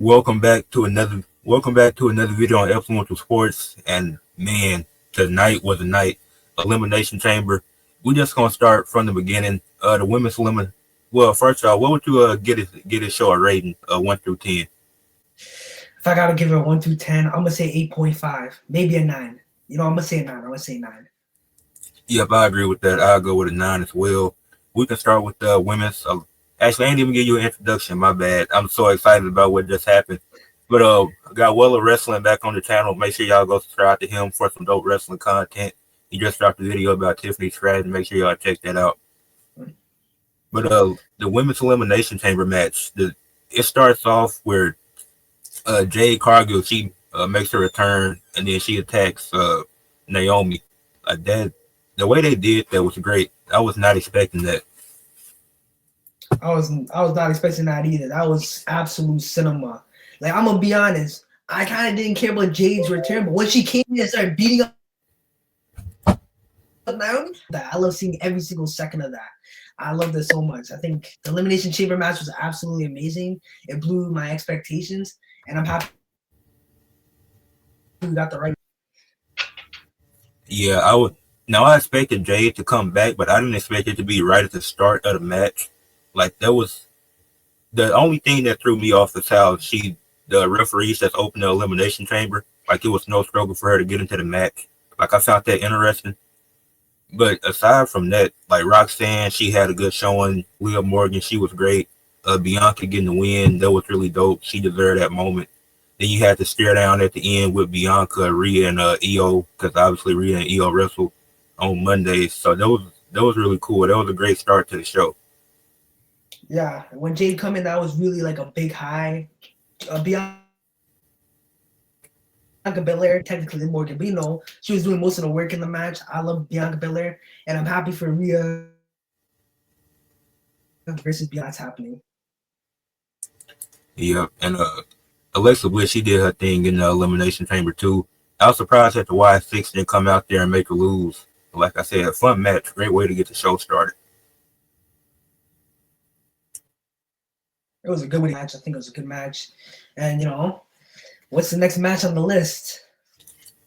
Welcome back to another video on Influential Sports. And man, tonight was a night. Elimination Chamber. We just gonna start from the beginning. The women's elimination. Well, first of all, what would you get it show a rating 1 through 10? If I gotta give it a 1 through 10, I'm gonna say 8.5, maybe a 9. I'm gonna say a 9. I'm gonna say 9. Yep, I agree with that. I'll go with a 9 as well. We can start with the women's. Actually, I didn't even give you an introduction. My bad. I'm so excited about what just happened. But I got Wela Wrestling back on the channel. Make sure y'all go subscribe to him for some dope wrestling content. He just dropped a video about Tiffany Stratton. Make sure y'all check that out. But the women's elimination chamber match, it starts off where Jade Cargill, she makes her return, and then she attacks Naomi. That the way they did that was great. I was not expecting that. I was not expecting that either. That was absolute cinema. Like, I'm gonna be honest, I kind of didn't care about Jade's return, but when she came in and started beating up Naomi, I love seeing every single second of that. I loved it so much. I think the Elimination Chamber match was absolutely amazing. It blew my expectations, and I'm happy we got the right. Yeah, I would. Now I expected Jade to come back, but I didn't expect it to be right at the start of the match. Like, that was the only thing that threw me off is how the referees just opened the elimination chamber. Like, it was no struggle for her to get into the match. Like, I found that interesting. But aside from that, like, Roxanne, she had a good showing. Leah Morgan, she was great. Bianca getting the win, that was really dope. She deserved that moment. Then you had to stare down at the end with Bianca, Rhea, and EO, because obviously Rhea and EO wrestled on Mondays. So that was really cool. That was a great start to the show. Yeah, when Jade come in, that was really like a big high. Bianca Belair, technically Morgan, but she was doing most of the work in the match. I love Bianca Belair, and I'm happy for Rhea versus Bianca. That's happening. Yeah, and Alexa Bliss, she did her thing in the elimination chamber too. I was surprised that the Y6 didn't come out there and make her lose. Like I said, a fun match, great way to get the show started. It was a good match. I think it was a good match. And what's the next match on the list?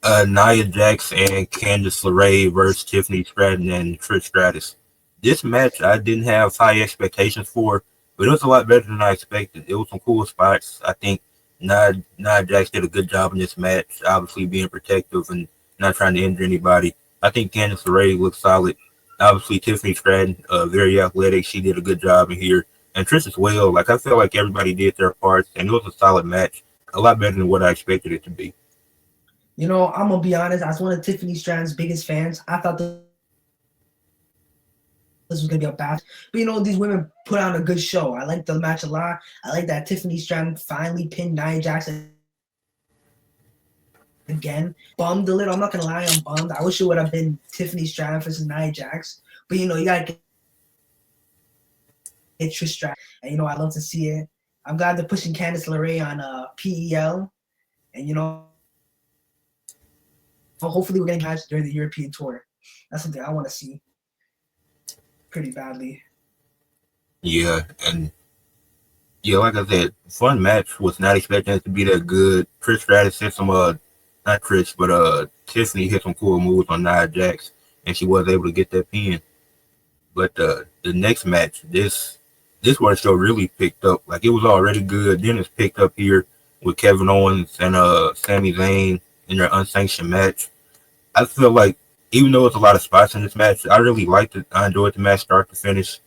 Nia Jax and Candice LeRae versus Tiffany Stratton and Trish Stratus. This match I didn't have high expectations for, but it was a lot better than I expected. It was some cool spots. I think Nia Jax did a good job in this match, obviously being protective and not trying to injure anybody. I think Candice LeRae looked solid. Obviously, Tiffany Stratton, very athletic. She did a good job in here. And Trish as well. Like, I feel like everybody did their parts, and it was a solid match. A lot better than what I expected it to be. I'm gonna be honest. I was one of Tiffany Stratton's biggest fans. I thought this was gonna be a bad, but these women put on a good show. I like the match a lot. I like that Tiffany Stratton finally pinned Nia Jax again. Bummed a little. I'm not gonna lie, I'm bummed. I wish it would have been Tiffany Stratton versus Nia Jax, but you gotta get Trish Stratton, and I love to see it. I'm glad they're pushing Candice LeRae on PEL, and hopefully we're getting matched during the European tour. That's something I want to see pretty badly. Yeah, and yeah, like I said, fun match. Was not expecting it to be that good. Trish Stratus hit some not Trish, but Tiffany hit some cool moves on Nia Jax, and she was able to get that pin. But the next match, this where the show really picked up. Like, it was already good, then it's picked up here with Kevin Owens and Sami Zayn in their unsanctioned match. I feel like, even though it's a lot of spots in this match, I really liked it. I enjoyed the match start to finish.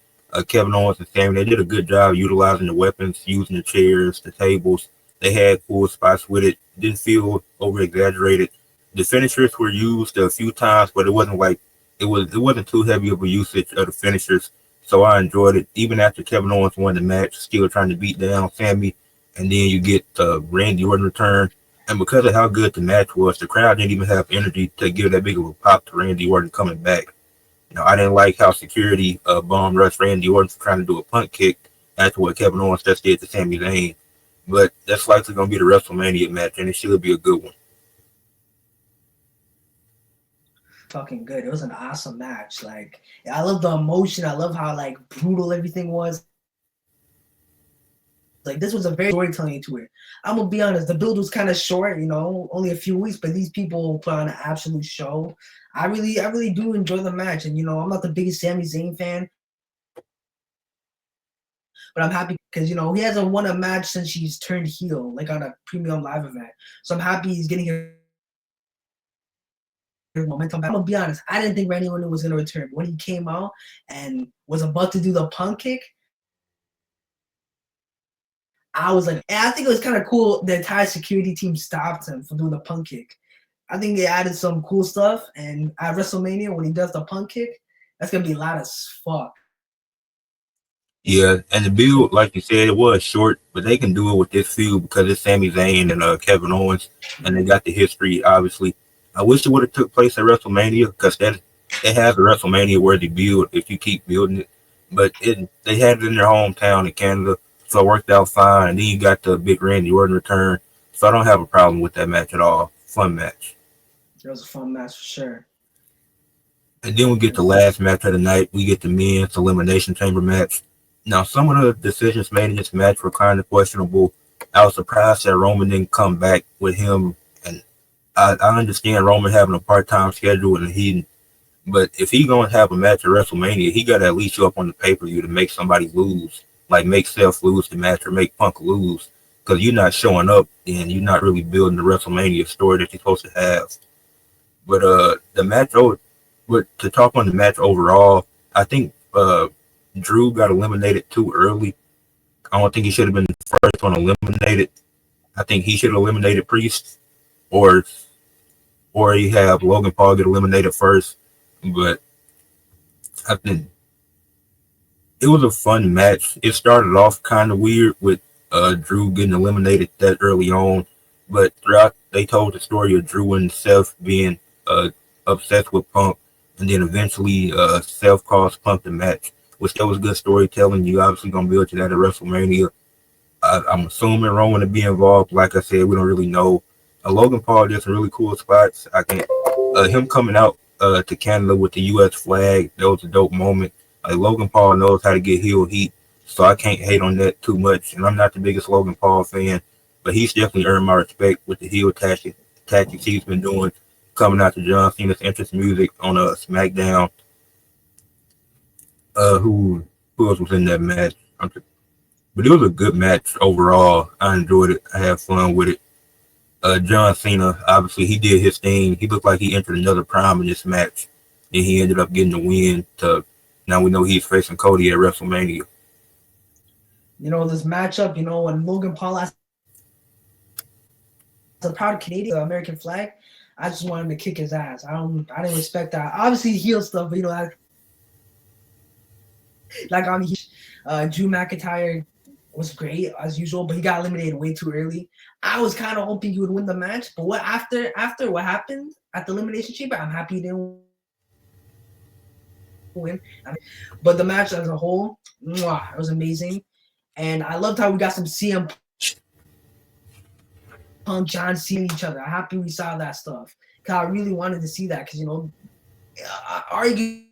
Kevin Owens and Sami, they did a good job utilizing the weapons, using the chairs, the tables. They had cool spots with it. Didn't feel over exaggerated. The finishers were used a few times, but it wasn't like it wasn't too heavy of a usage of the finishers. So I enjoyed it. Even after Kevin Owens won the match, still trying to beat down Sami, and then you get Randy Orton return. And because of how good the match was, the crowd didn't even have energy to give that big of a pop to Randy Orton coming back. I didn't like how security bomb rushed Randy Orton for trying to do a punt kick after what Kevin Owens just did to Sami Zayn. But that's likely going to be the WrestleMania match, and it should be a good one. Fucking good. It was an awesome match. Like, I love the emotion. I love how brutal everything was. like this was a very storytelling to it. I'm gonna be honest, the build was kind of short, only a few weeks, but these people put on an absolute show. I really do enjoy the match, and I'm not the biggest Sami Zayn fan, but I'm happy because he hasn't won a match since he's turned heel, like on a premium live event. So I'm happy he's getting his momentum back. I'm gonna be honest, I didn't think Randy Orton was gonna return. When he came out and was about to do the punk kick, I was like, and I think it was kind of cool. The entire security team stopped him from doing the punk kick. I think they added some cool stuff, and at WrestleMania when he does the punk kick, that's gonna be loud as fuck. Yeah, and the build, like you said, it was short, but they can do it with this feud because it's Sami Zayn and Kevin Owens, and they got the history. Obviously, I wish it would have took place at WrestleMania because that it has a WrestleMania worthy build if you keep building it. But they had it in their hometown in Canada, so it worked out fine. And then you got the big Randy Orton return, so I don't have a problem with that match at all. Fun match. It was a fun match for sure. And then we get the last match of the night. We get the men's elimination chamber match. Now, some of the decisions made in this match were kind of questionable. I was surprised that Roman didn't come back with him, and I understand Roman having a part-time schedule, but if he gonna have a match at WrestleMania, he got to at least show up on the pay-per-view to make somebody lose, like make Seth lose the match or make Punk lose, because you're not showing up and you're not really building the WrestleMania story that you're supposed to have. But the match, but to talk on the match overall, I think Drew got eliminated too early. I don't think he should have been the first one eliminated. I think he should have eliminated Priest, or you have Logan Paul get eliminated first. But I think it was a fun match. It started off kind of weird with Drew getting eliminated that early on, but throughout they told the story of Drew and Seth being obsessed with Punk, and then eventually Seth caused Punk the match, which that was good storytelling. You obviously gonna build to that at WrestleMania. I'm assuming Roman to be involved. Like I said, we don't really know. Logan Paul did some really cool spots. I can't. Him coming out to Canada with the U.S. flag, that was a dope moment. Like Logan Paul knows how to get heel heat, so I can't hate on that too much. And I'm not the biggest Logan Paul fan, but he's definitely earned my respect with the heel tactics he's been doing, coming out to John Cena's entrance music on a SmackDown. Who else was in that match? But it was a good match overall. I enjoyed it. I had fun with it. John Cena, obviously, he did his thing. He looked like he entered another prime in this match. And he ended up getting the win. Now we know he's facing Cody at WrestleMania. This matchup, when Logan Paul has a proud Canadian American flag, I just wanted him to kick his ass. I didn't respect that. Obviously, heel stuff, but like on Drew McIntyre was great as usual, but he got eliminated way too early. I was kind of hoping he would win the match, but after what happened at the Elimination Chamber, I'm happy he didn't win. But the match as a whole, it was amazing, and I loved how we got some CM Punk, John Cena each other. I'm happy we saw that stuff because I really wanted to see that because arguably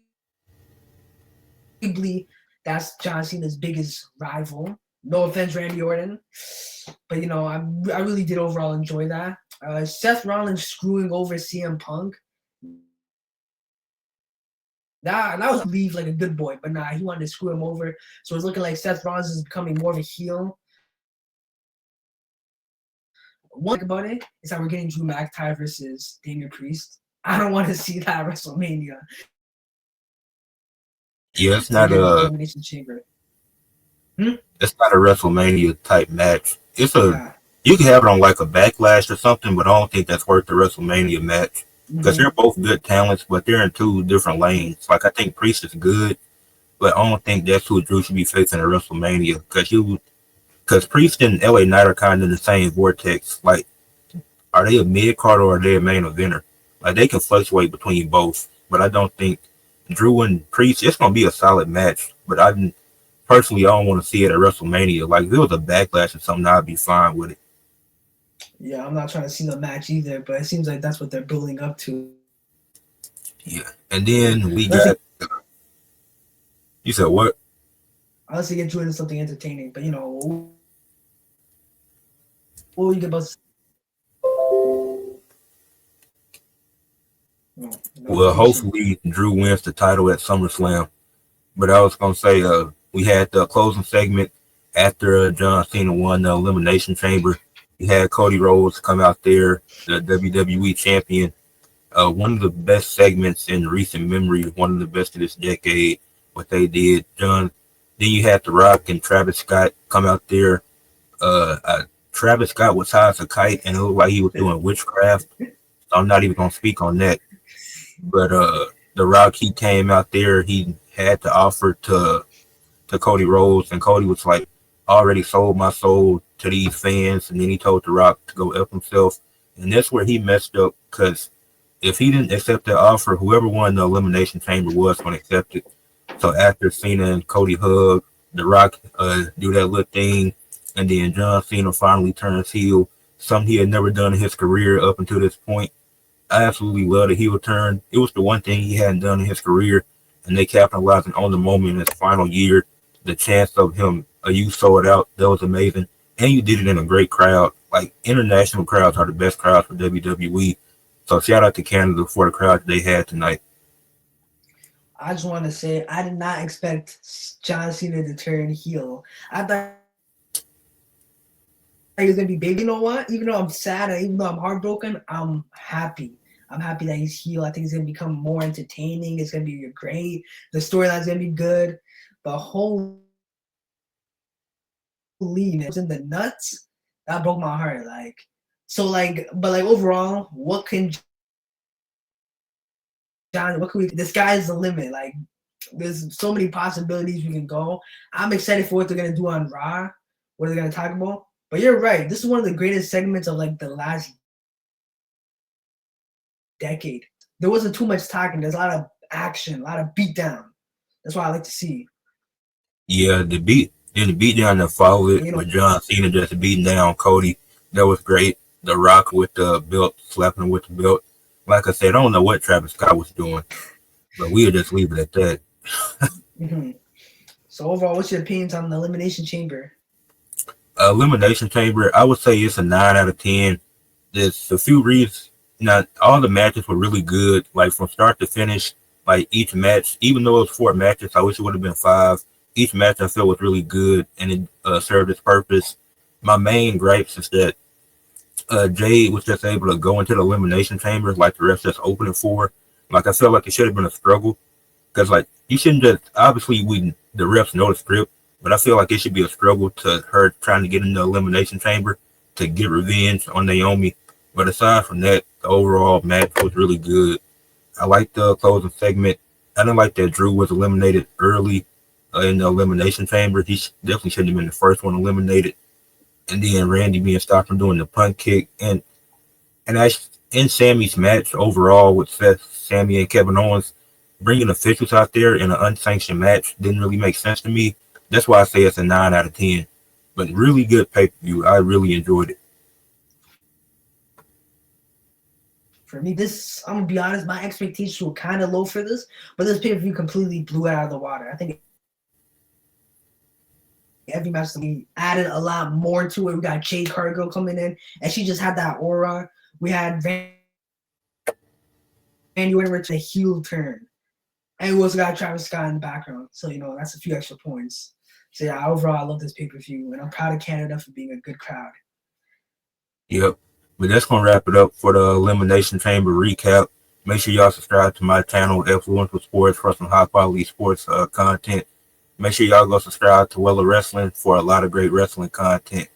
that's John Cena's biggest rival. No offense, Randy Orton, but I really did overall enjoy that. Seth Rollins screwing over CM Punk. That was leave like a good boy, but he wanted to screw him over. So it's looking like Seth Rollins is becoming more of a heel. One thing about it is that we're getting Drew McIntyre versus Damian Priest. I don't want to see that at WrestleMania. Yeah, it's not a Elimination Chamber. It's not a WrestleMania type match. You can have it on like a Backlash or something, but I don't think that's worth the WrestleMania match because they're both good talents, but they're in two different lanes. Like I think Priest is good, but I don't think that's who Drew should be facing at WrestleMania because Priest and LA Knight are kind of in the same vortex. Like, are they a mid card or are they a main eventer? Like they can fluctuate between both, but I don't think Drew and Priest. It's gonna be a solid match, but personally, I don't want to see it at WrestleMania. Like, if it was a Backlash or something, I'd be fine with it. Yeah, I'm not trying to see the match either, but it seems like that's what they're building up to. Yeah, and then we got. You said what? Unless they get into something entertaining, but What were you about to say? Oh, Well, notification. hopefully Drew wins the title at SummerSlam. But I was gonna say, we had the closing segment after John Cena won the Elimination Chamber. We had Cody Rhodes come out there, the WWE champion. One of the best segments in recent memory, one of the best of this decade. What they did, John. Then you had The Rock and Travis Scott come out there. Uh, uh, Travis Scott was high as a kite, and it looked like he was doing witchcraft. So I'm not even gonna speak on that. But The Rock, he came out there. He had to offer to Cody Rhodes, and Cody was like, "I already sold my soul to these fans," and then he told The Rock to go F himself, and that's where he messed up because if he didn't accept that offer, whoever won the Elimination Chamber was going to accept it. So after Cena and Cody hug, The Rock do that little thing, and then John Cena finally turns heel, something he had never done in his career up until this point. I absolutely love the heel turn. It was the one thing he hadn't done in his career, and they capitalizing on the moment in his final year. The chance of him, you sold out, that was amazing. And you did it in a great crowd. Like, international crowds are the best crowds for WWE. So shout out to Canada for the crowd that they had tonight. I just want to say I did not expect John Cena to turn heel. I thought he was gonna be baby. You know what? Even though I'm sad and even though I'm heartbroken, I'm happy. I'm happy that he's heel. I think it's gonna become more entertaining. It's gonna be great. The storyline's gonna be good. But holy, man, when he was in the nuts, that broke my heart. But like overall, what can John Cena do? What can we? The sky is the limit. There's so many possibilities we can go. I'm excited for what they're gonna do on Raw. What are they gonna talk about? But you're right. This is one of the greatest segments of like the last decade. There wasn't too much talking. There's a lot of action, a lot of beatdown. That's what I like to see. Yeah, the beat down that followed it And, with John Cena just beating down Cody, that was great. The Rock with the belt, slapping him with the belt. Like I said, I don't know what Travis Scott was doing, but we'll just leave it at that. mhm. So overall, what's your opinions on the Elimination Chamber? Elimination Chamber, I would say it's a 9 out of 10. There's a few reasons. Not all the matches were really good, like from start to finish. Like each match, even though it was 4 matches, I wish it would have been five. Each match I felt was really good and it served its purpose. My main gripes is that Jade was just able to go into the elimination chamber like the rest just opening for. Like I felt like it should have been a struggle because like you shouldn't just obviously we the refs know the script, but I feel like it should be a struggle to her trying to get in the elimination chamber to get revenge on Naomi. But aside from that, the overall match was really good. I liked the closing segment. I didn't like that Drew was eliminated early in the elimination chamber. Definitely shouldn't have been the first one eliminated. And then Randy being stopped from doing the punt kick. And that's in Sammy's match overall with Seth, Sammy, and Kevin Owens, bringing officials out there in an unsanctioned match didn't really make sense to me. That's why I say it's a 9 out of 10. But really good pay per view. I really enjoyed it. For me, I'm gonna be honest, my expectations were kind of low for this, but this pay per view completely blew it out of the water. I think every match that we added a lot more to it. We got Jade Cargill coming in, and she just had that aura. We had Randy Orton with the heel turn, and we also got Travis Scott in the background. So that's a few extra points. So yeah, overall, I love this pay per view, and I'm proud of Canada for being a good crowd. Yep. But that's gonna wrap it up for the Elimination Chamber recap. Make sure y'all subscribe to my channel, Influential Sports, for some high quality sports content. Make sure y'all go subscribe to Wela Wrestling for a lot of great wrestling content.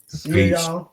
See you, Peace. y'all.